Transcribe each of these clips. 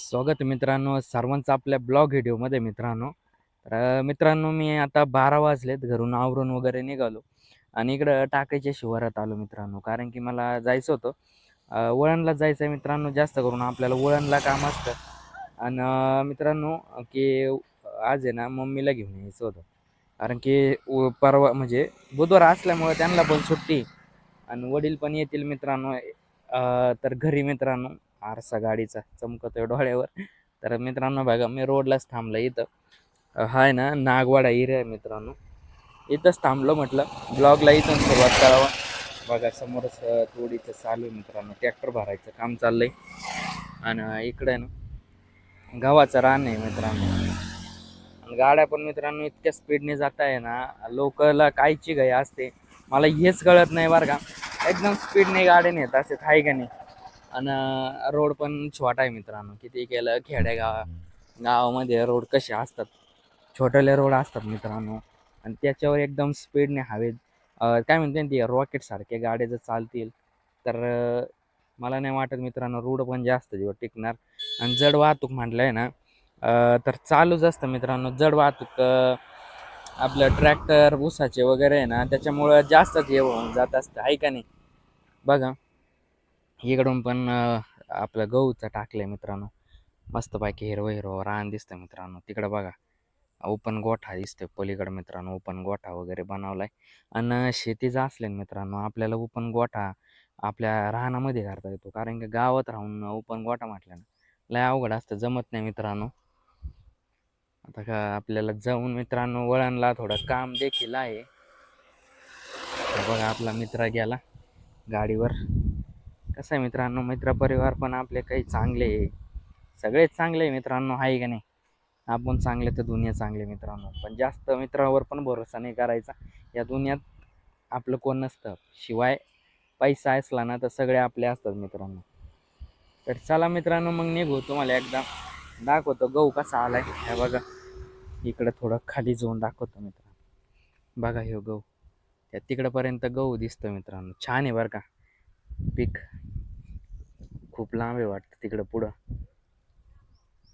स्वागत आहे मित्रांनो सर्वांचं आपल्या ब्लॉग व्हिडिओमध्ये मित्रांनो. मित्रांनो मी आता 12 वाजलेत घरून आवरून वगैरे निघालो आणि इकडं टाकायच्या शिवारात आलो मित्रांनो, कारण की मला जायचं होतं वळणला जायचं आहे मित्रांनो. जास्त करून आपल्याला वळणला काम असतं आणि मित्रांनो की आज आहे ना मम्मीला घेऊन यायचं होतं, कारण की परवा म्हणजे बुधवार असल्यामुळे त्यांना पण सुट्टी आणि वडील पण येतील मित्रांनो. तर घरी मित्रांनो आरसा गाडीचा चमकतोय डोळ्यावर. तर मित्रांनो बघा मी रोडलाच थांबलो इथं. हा आहे ना नागवाडा एरिया आहे मित्रांनो. इथंच थांबलो म्हटलं ब्लॉगला इथून सुरुवात करावं. बघा समोरच तोडीचं चालू आहे मित्रांनो, ट्रॅक्टर भरायचं काम चाललंय आणि इकडे आहे ना गव्हाचं रान आहे मित्रांनो. आणि गाड्या पण मित्रांनो इतक्या स्पीडने जात आहे ना, लोकला कायची घाई असते मला हेच कळत नाही बरं का. एकदम स्पीडने गाड्या नेत असते आहे का नाही. आणि रोड पण छोटा आहे मित्रांनो. किती केलं गावामध्ये रोड कसे असतात, छोटेले रोड असतात मित्रांनो. आणि त्याच्यावर एकदम स्पीडने हवेत काय म्हणते ना, ती रॉकेट सारखे गाड्या जर चालतील तर मला नाही वाटत मित्रांनो रोड पण जास्त दिवस टिकणार. आणि जड वाहतूक म्हटलंय ना तर चालूच असतं मित्रांनो. जड वाहतूक आपलं ट्रॅक्टर ऊसाचे वगैरे आहे ना, त्याच्यामुळं जास्तच हे होऊन जात असतं आहे का नाही. बघा इकडून पण आपलं गहूचं टाकलंय मित्रांनो. मस्तपैकी हिरवं हिरवं रान दिसतं मित्रांनो. तिकडं बघा ओपन गोठा दिसतोय पलीकडं मित्रांनो. ओपन गोठा वगैरे बनवलाय. आणि शेतीचं असले ना मित्रांनो आपल्याला ओपन गोठा आपल्या रानामध्ये करता येतो, कारण की गावात राहून ओपन गोठा म्हटलं ना लय अवघड असतं, जमत नाही मित्रांनो. आता का आपल्याला जाऊन मित्रांनो वळणला थोडं काम देखील आहे. बघा आपला मित्र गेला गाडीवर. कसं आहे मित्रांनो, मित्रपरिवार पण आपले काही चांगले आहे, सगळेच चांगले आहे मित्रांनो आहे का नाही. आपण चांगले तर दुनिया चांगले मित्रांनो, पण जास्त मित्रावर पण भरोसा नाही करायचा. या दुनियात आपलं कोण नसतं, शिवाय पैसा असला ना तर सगळे आपले असतात मित्रांनो. तर चला मित्रांनो मग निघू, तुम्हाला एकदा दाखवतो गहू कसा आलाय. हे बघा इकडं थोडं खाली जाऊन दाखवतो मित्रांनो. बघा हे गहू त्या तिकडपर्यंत गहू दिसतं मित्रांनो. छान आहे बरं का पीक. खूप लांब आहे वाटतं तिकडं पुढं.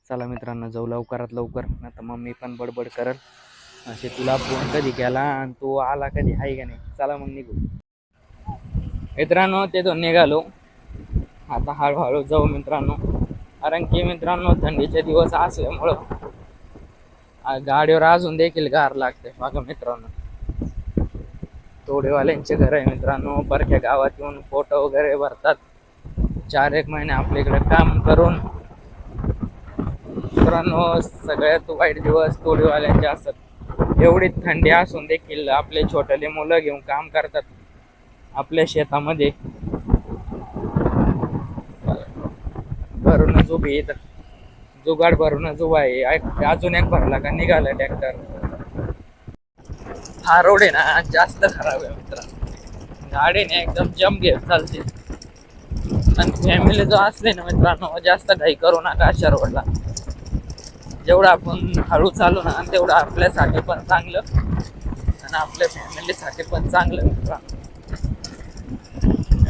चला मित्रांनो जाऊ लवकरात लवकर, नाही तर मम्मी पण बडबड करल असे तुला फोन कधी केला आणि तू आला कधी आहे का नाही. चला मग निघू मित्रांनो. ते तो निघालो आता हळूहळू जाऊ मित्रांनो, कारण की मित्रांनो थंडीचे दिवस असल्यामुळं गाडीवर अजून देखील गार लागते. बघा मित्रांनो तोडेवाल्यांचे घर आहे मित्रांनो. बरक्या गावात येऊन फोटो वगैरे भरतात. 4 एक महिने आपल्या इकडे काम करून मित्रांनो सगळ्यात वाईट दिवस तोडीवाल्यांचे असतात. एवढी थंडी असून देखील आपले छोटेले मुलं घेऊन काम करतात आपल्या शेतामध्ये. भरूनच उभी इथं जुगाड भरूनच उभा आहे. अजून एक भरला का निघाला ट्रॅक्टर. हा रोड आहे ना जास्त खराब आहे मित्रांनो, गाडीने एकदम जम घेत चालते. आणि फॅमिली जो असले ना मित्रांनो जास्त घाई करू नका अशा रोडला. जेवढं आपण हळू चालू ना तेवढं आपल्यासाठी पण चांगलं आणि आपल्या फॅमिलीसाठी पण चांगलं मित्रांनो.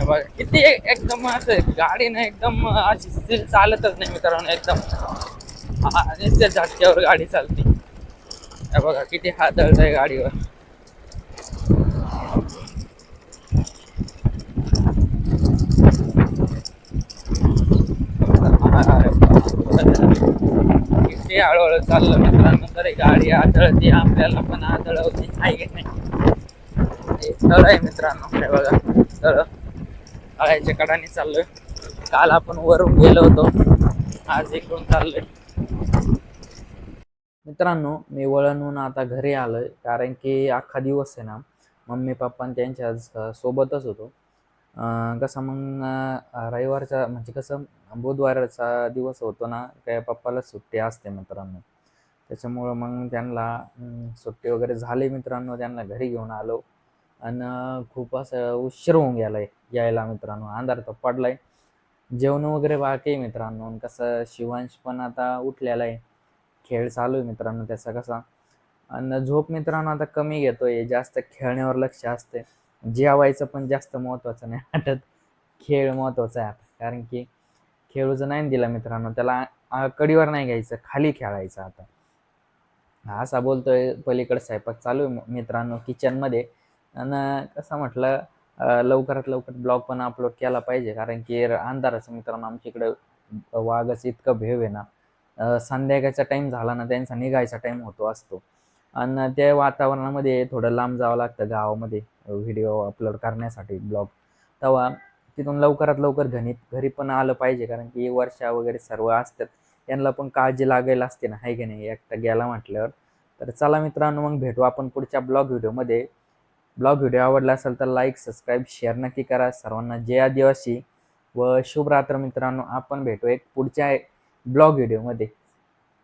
बघा किती एकदम असं गाडीने एकदम अशी स्थिर चालतच नाही मित्रांनो. एकदम निश्चित झटक्यावर गाडी चालते. बघा किती हादळत आहे गाडीवर. किती हळूहळू चाललं मित्रांनो तरी गाडी आदळते, आपल्याला पण आदळवते आहे की नाही. तळ आहे मित्रांनो हे बघा तळ. तळ्याच्या कडाने चाललोय. काल आपण वरून गेलो होतो, आज इकडून चाललोय मित्रांनो. मी वळणहून आता घरी आलोय, कारण की अख्खा दिवस आहे ना मम्मी पप्पा त्यांच्या सोबतच होतो. कसं मग रविवारचा म्हणजे कसं बुधवारचा दिवस होतो ना, काय पप्पाला सुट्टी असते मित्रांनो. त्याच्यामुळं मग त्यांना सुट्टी वगैरे झाली मित्रांनो, त्यांना घरी घेऊन आलो. आणि खूप असं उशीर होऊन गेलाय यायला मित्रांनो. अंधार तर पडलाय. जेवण वगैरे बाकी आहे मित्रांनो. कसं शिवांश पण आता उठलेला आहे, खेळ चालू आहे मित्रांनो त्याचा कसा. आणि झोप मित्रांनो आता कमी घेतोय, जास्त खेळण्यावर लक्ष असते. जेवायचं पण जास्त महत्त्वाचं नाही वाटत, खेळ महत्त्वाचा आहे आता. कारण की खेळू जर नाही दिला मित्रांनो त्याला कडीवर नाही घ्यायचं, खाली खेळायचं आता. असा बोलतोय, पलीकडे स्वयंपाक चालू आहे मित्रांनो किचनमध्ये. आणि कसं म्हटलं लवकरात लवकर ब्लॉग पण अपलोड केला पाहिजे, कारण की अंधाराचं मित्रांनो आमच्या इकडं वाघाचं इतकं भेव आहे ना. संध्याकाळचा टाइम झाला ना, त्यांचा निघायचा टाइम असतो. आणि त्या वातावरणामध्ये थोडं लांब जावं लागतं गावामध्ये व्हिडिओ अपलोड करण्यासाठी ब्लॉग. तेव्हा तिथून लवकरात लवकर घरी पण आलं पाहिजे, कारण की वर्षा वगैरे सर्व असतात. त्यांना पण काळजी लागायला असते ना, आहे की नाही, एकटा गेला म्हटल्यावर. तर चला मित्रांनो, मग भेटू आपण पुढच्या ब्लॉग व्हिडिओमध्ये. ब्लॉग व्हिडिओ आवडला असेल तर लाईक, सबस्क्राईब, शेअर नक्की करा. सर्वांना जय आदिवासी व शुभ रात्र मित्रांनो. आपण भेटू एक पुढच्या ब्लॉग व्हिडिओमध्ये.